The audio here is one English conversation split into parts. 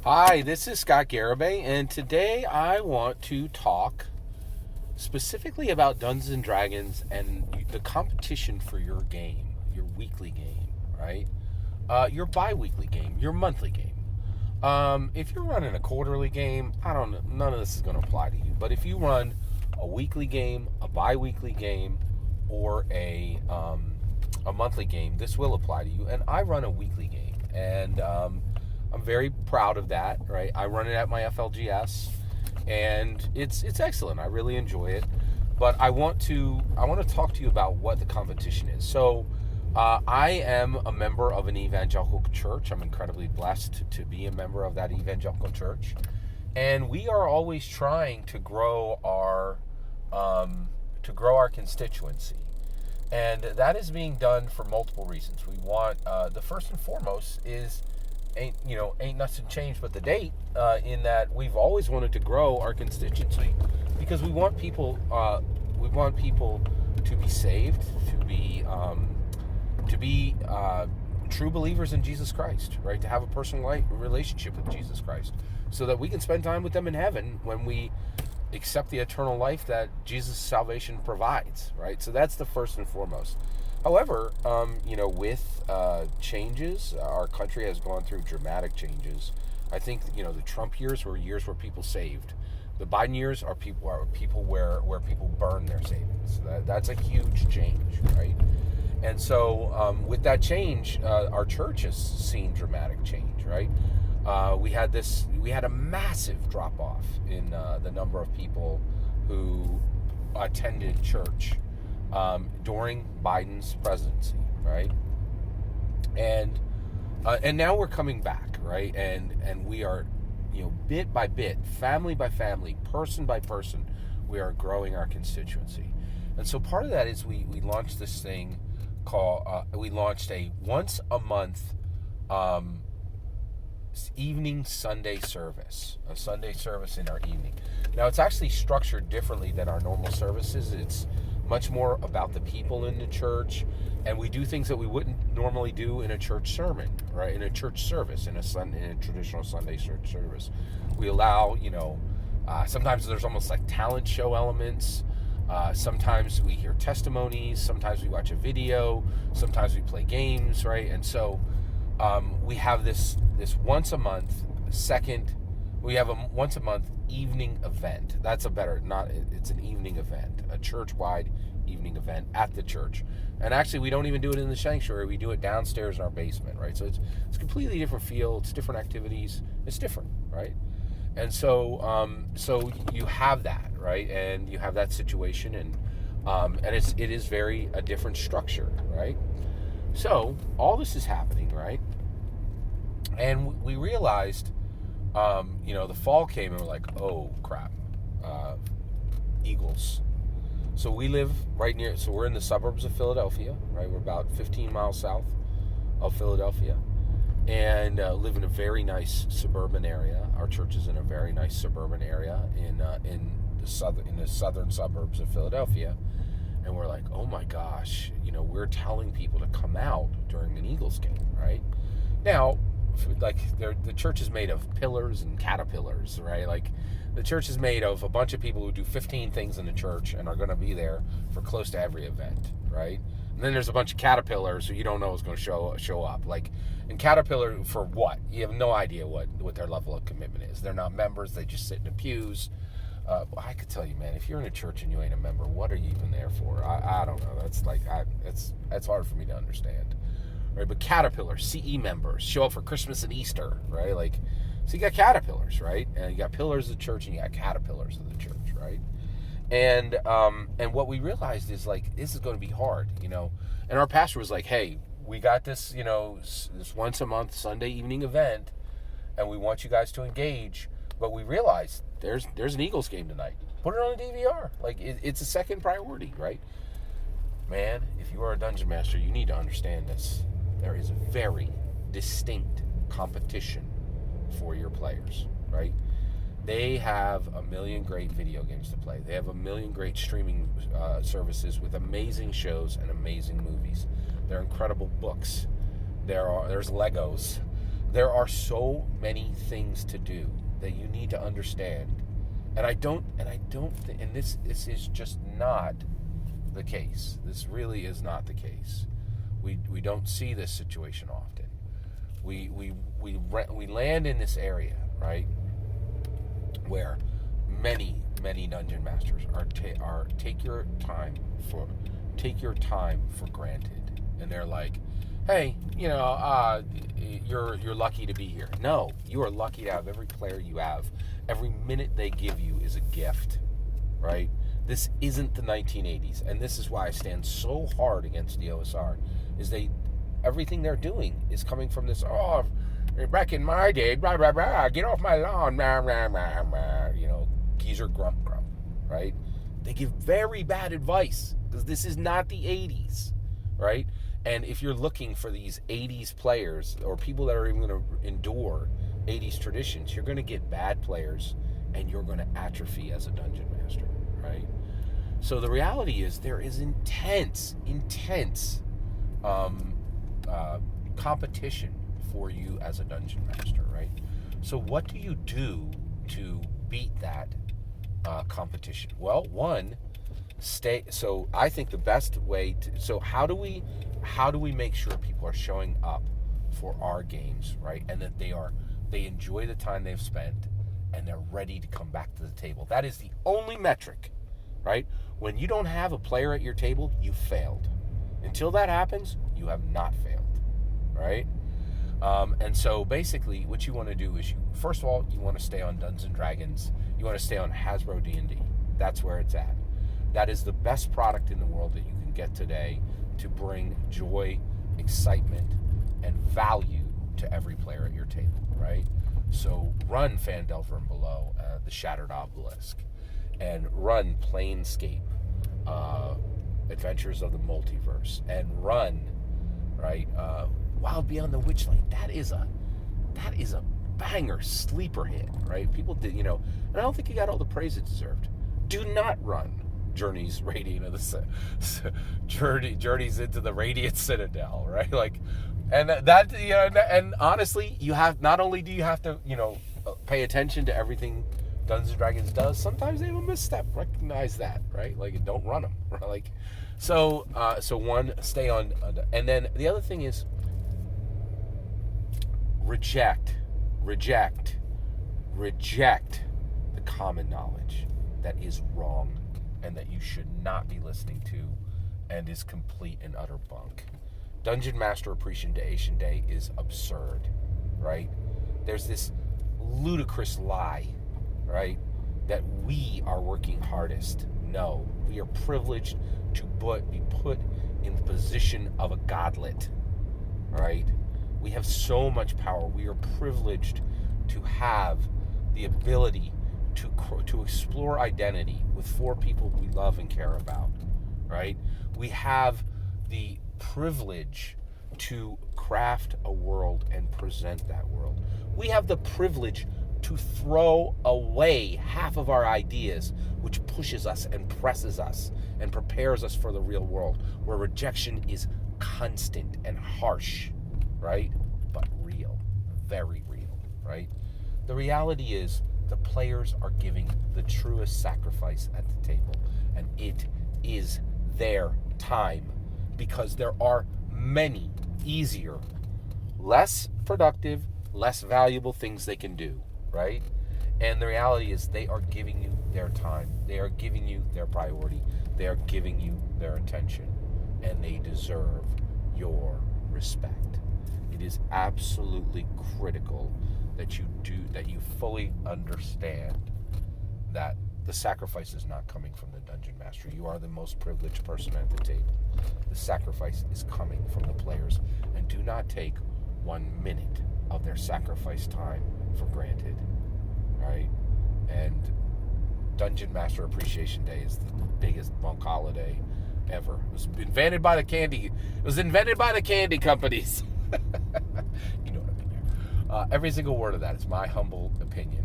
Hi, this is Scott Garibay, and today I want to talk specifically about Dungeons and Dragons and the competition for your game, your weekly game, right? Your bi-weekly game, your monthly game. If you're running a quarterly game, I don't know, none of this is going to apply to you. But if you run a weekly game, a bi-weekly game, or a monthly game, this will apply to you. And I run a weekly game, and I'm very proud of that, right? I run it at my FLGS, and it's excellent. I really enjoy it. But I want to talk to you about what the competition is. So I am a member of an evangelical church. I'm incredibly blessed to be a member of that evangelical church, and we are always trying to grow our constituency, and that is being done for multiple reasons. We want the first and foremost is ain't nothing changed but the date, in that we've always wanted to grow our constituency because we want people to be saved, to be true believers in Jesus Christ, right? To have a personal relationship with Jesus Christ, so that we can spend time with them in heaven when we accept the eternal life that Jesus' salvation provides, right? So that's the first and foremost. However, with changes, our country has gone through dramatic changes. I think the Trump years were years where people saved. The Biden years are people where people burn their savings. That's a huge change, right? And so with that change, our church has seen dramatic change, right? We had a massive drop off in the number of people who attended church during Biden's presidency, right? And now we're coming back, right? And we are, bit by bit, family by family, person by person, we are growing our constituency. And so part of that is we launched this thing called we launched a once a month evening Sunday service, a Sunday service in our evening. Now it's actually structured differently than our normal services. It's much more about the people in the church, and we do things that we wouldn't normally do in a church sermon, right? In a church service, in a traditional Sunday church service. We allow, sometimes there's almost like talent show elements. Sometimes we hear testimonies. Sometimes we watch a video. Sometimes we play games, right? And so we have this once a month once a month evening event. That's it's an evening event, a church-wide evening event at the church. And actually, we don't even do it in the sanctuary. We do it downstairs in our basement, right? So it's a completely different feel. It's different activities. It's different, right? And so you have that, right? And you have that situation, and it is very a different structure, right? So all this is happening, right? And we realized, the fall came and we're like, oh crap, Eagles. So we live right near, so we're in the suburbs of Philadelphia, right? We're about 15 miles south of Philadelphia, and live in a very nice suburban area. Our church is in a very nice suburban area in the southern suburbs of Philadelphia. And we're like, oh my gosh, we're telling people to come out during an Eagles game, right? Now, like the church is made of pillars and caterpillars, right? Like the church is made of a bunch of people who do 15 things in the church and are going to be there for close to every event, right? And then there's a bunch of caterpillars who you don't know is going to show up. Like, and caterpillar for what? You have no idea what their level of commitment is. They're not members. They just sit in the pews. I could tell you, man, if you're in a church and you ain't a member, what are you even there for? I don't know. That's hard for me to understand, right? But caterpillars, CE members, show up for Christmas and Easter, right? Like, so you got caterpillars, right? And you got pillars of the church, and you got caterpillars of the church, right? And what we realized is, like, this is going to be hard, And our pastor was like, hey, we got this, this once a month Sunday evening event, and we want you guys to engage. But we realized there's an Eagles game tonight. Put it on a DVR. Like, it's a second priority, right? Man, if you are a dungeon master, you need to understand this. There is a very distinct competition for your players, right? They have a million great video games to play. They have a million great streaming services with amazing shows and amazing movies. There are incredible books. There's Legos. there are so many things to do that you need to understand. And this is just not the case. This really is not the case. We don't see this situation often. We land in this area, right, where many dungeon masters take your time for granted, and they're like, hey, you're lucky to be here. No, you are lucky to have every player you have. Every minute they give you is a gift, right? This isn't the 1980s, and this is why I stand so hard against the OSR. Everything they're doing is coming from this, back in my day, blah, blah, blah, get off my lawn, blah, blah, blah, blah, geezer grump, right? They give very bad advice, because this is not the 80s, right? And if you're looking for these 80s players, or people that are even going to endure 80s traditions, you're going to get bad players, and you're going to atrophy as a dungeon master, right? So the reality is there is intense competition for you as a dungeon master, right? So what do you do to beat that competition? Well, one, so I think the best way so how do we make sure people are showing up for our games, right? And that they enjoy the time they've spent, and they're ready to come back to the table. That is the only metric, right? When you don't have a player at your table, you failed. Until that happens, you have not failed, right? And so basically what you want to do is first of all, you want to stay on Dungeons & Dragons. You want to stay on Hasbro D&D. That's where it's at. That is the best product in the world that you can get today to bring joy, excitement, and value to every player at your table, right? So run Phandelver and Below, the Shattered Obelisk, and run Planescape, Adventures of the Multiverse, and run, right, Wild Beyond the Witchlight. That is a banger sleeper hit, right? People did, and I don't think he got all the praise it deserved. Do not run Journeys Radiant of the Journeys into the Radiant Citadel, right? Like, and that, and honestly, you have, not only do you have to, pay attention to everything Dungeons & Dragons does, sometimes they have a misstep. Recognize that, right? Like, don't run them, right? Like, so one, stay on, and then the other thing is reject the common knowledge that is wrong and that you should not be listening to and is complete and utter bunk. Dungeon Master Appreciation Day is absurd, right? There's this ludicrous lie, right, that we are working hardest. No, we are privileged to be put in the position of a godlet, right? We have so much power. We are privileged to have the ability to explore identity with 4 people we love and care about, right? We have the privilege to craft a world and present that world. We have the privilege to throw away half of our ideas, which pushes us and presses us and prepares us for the real world, where rejection is constant and harsh, right? But real, very real, right? The reality is the players are giving the truest sacrifice at the table, and it is their time, because there are many easier, less productive, less valuable things they can do, right? And the reality is they are giving you their time. They are giving you their priority. They are giving you their attention, and they deserve your respect. It is absolutely critical that you fully understand that the sacrifice is not coming from the dungeon master. You are the most privileged person at the table. The sacrifice is coming from the players, and do not take 1 minute of their sacrifice time for granted, right? And Dungeon Master Appreciation Day is the biggest monk holiday ever. It was invented by the candy companies. You know what I mean here. Every single word of that is my humble opinion.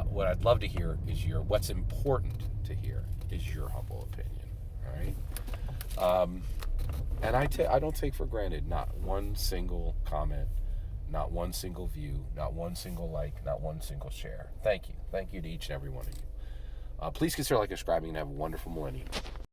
What I'd love to hear is what's important to hear is your humble opinion, all right? And I don't take for granted not one single comment not one single view, not one single like, not one single share. Thank you. Thank you to each and every one of you. Please consider like, subscribing, and have a wonderful millennium.